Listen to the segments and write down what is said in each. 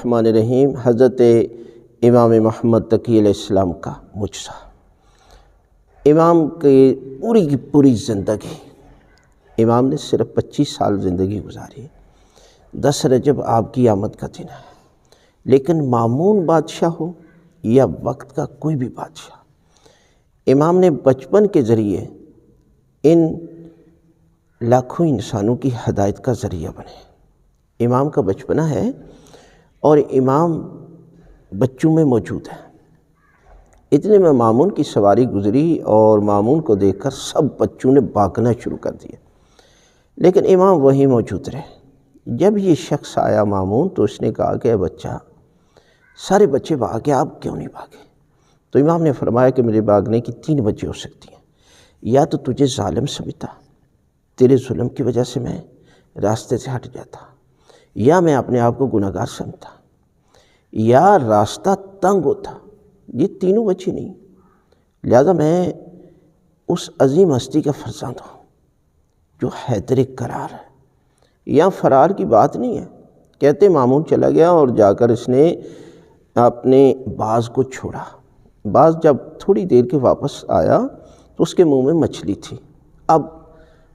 الرحمن الرحیم۔ حضرت امام محمد تقی علیہ السلام کا معجزہ۔ امام کی پوری زندگی، امام نے صرف 25 سال زندگی گزاری۔ 10 رجب آپ کی آمد کا دن ہے، لیکن مامون بادشاہ ہو یا وقت کا کوئی بھی بادشاہ، امام نے بچپن کے ذریعے ان لاکھوں انسانوں کی ہدایت کا ذریعہ بنے۔ امام کا بچپنا ہے اور امام بچوں میں موجود ہے۔ اتنے میں مامون کی سواری گزری اور مامون کو دیکھ کر سب بچوں نے بھاگنا شروع کر دیا، لیکن امام وہیں موجود رہے۔ جب یہ شخص آیا مامون، تو اس نے کہا کہ اے بچہ، سارے بچے بھاگے، آپ کیوں نہیں بھاگے؟ تو امام نے فرمایا کہ میرے بھاگنے کی 3 وجہ ہو سکتی ہیں۔ یا تو تجھے ظالم سمجھتا، تیرے ظلم کی وجہ سے میں راستے سے ہٹ جاتا، یا میں اپنے آپ کو گناہگار سمجھتا، یا راستہ تنگ ہوتا۔ یہ تینوں وجہ نہیں، لہذا میں اس عظیم ہستی کا فرزند ہوں جو حیدر کرار ہے۔ یہاں فرار کی بات نہیں ہے۔ کہتے مامون چلا گیا اور جا کر اس نے اپنے باز کو چھوڑا۔ باز جب تھوڑی دیر کے واپس آیا تو اس کے منہ میں مچھلی تھی۔ اب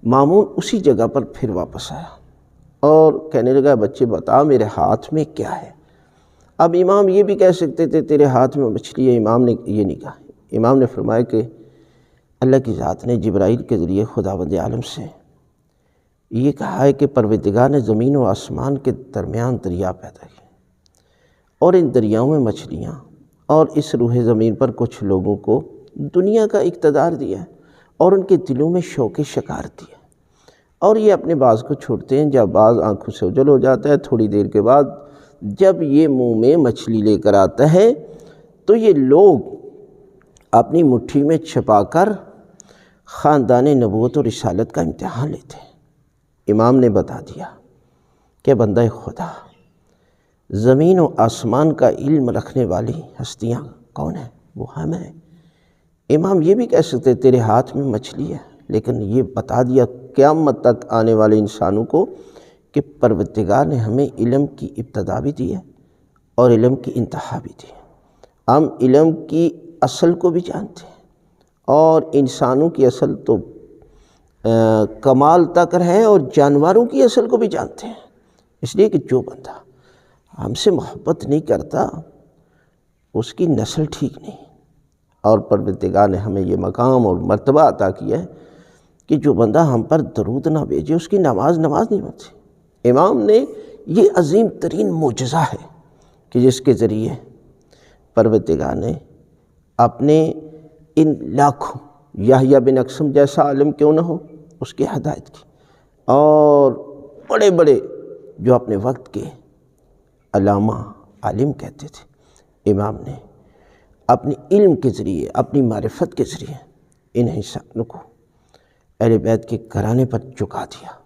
مامون اسی جگہ پر پھر واپس آیا اور کہنے لگا، بچے بتا میرے ہاتھ میں کیا ہے؟ اب امام یہ بھی کہہ سکتے تھے تیرے ہاتھ میں مچھلی ہے، امام نے یہ نہیں کہا۔ امام نے فرمایا کہ اللہ کی ذات نے جبرائیل کے ذریعے خداوند عالم سے یہ کہا ہے کہ پروردگار نے زمین و آسمان کے درمیان دریا پیدا کیے، اور ان دریاؤں میں مچھلیاں، اور اس روح زمین پر کچھ لوگوں کو دنیا کا اقتدار دیا ہے اور ان کے دلوں میں شوق شکار دیا، اور یہ اپنے باز کو چھوڑتے ہیں۔ جب باز آنکھوں سے اوجھل ہو جاتا ہے، تھوڑی دیر کے بعد جب یہ منہ میں مچھلی لے کر آتا ہے تو یہ لوگ اپنی مٹھی میں چھپا کر خاندان نبوت اور رسالت کا امتحان لیتے ہیں۔ امام نے بتا دیا کہ بندہ خدا، زمین و آسمان کا علم رکھنے والی ہستیاں کون ہیں؟ وہ ہم ہیں۔ امام یہ بھی کہہ سکتے تیرے ہاتھ میں مچھلی ہے، لیکن یہ بتا دیا قیامت تک آنے والے انسانوں کو کہ پروردگار نے ہمیں علم کی ابتدا بھی دی ہے اور علم کی انتہا بھی دی ہے۔ ہم علم کی اصل کو بھی جانتے ہیں، اور انسانوں کی اصل تو کمال تک ہے، اور جانوروں کی اصل کو بھی جانتے ہیں۔ اس لیے کہ جو بندہ ہم سے محبت نہیں کرتا اس کی نسل ٹھیک نہیں، اور پروردگار نے ہمیں یہ مقام اور مرتبہ عطا کیا ہے کہ جو بندہ ہم پر درود نہ بھیجے اس کی نماز نہیں بنتی۔ امام نے یہ عظیم ترین معجزہ ہے کہ جس کے ذریعے پروردگار نے اپنے ان لاکھوں، یحییٰ بن اقسم جیسا عالم کیوں نہ ہو، اس کی ہدایت کی، اور بڑے بڑے جو اپنے وقت کے علامہ عالم کہتے تھے، امام نے اپنی علم کے ذریعے، اپنی معرفت کے ذریعے ان انسانوں کو اہل بیت کے گھرانے پر جھکا دیا۔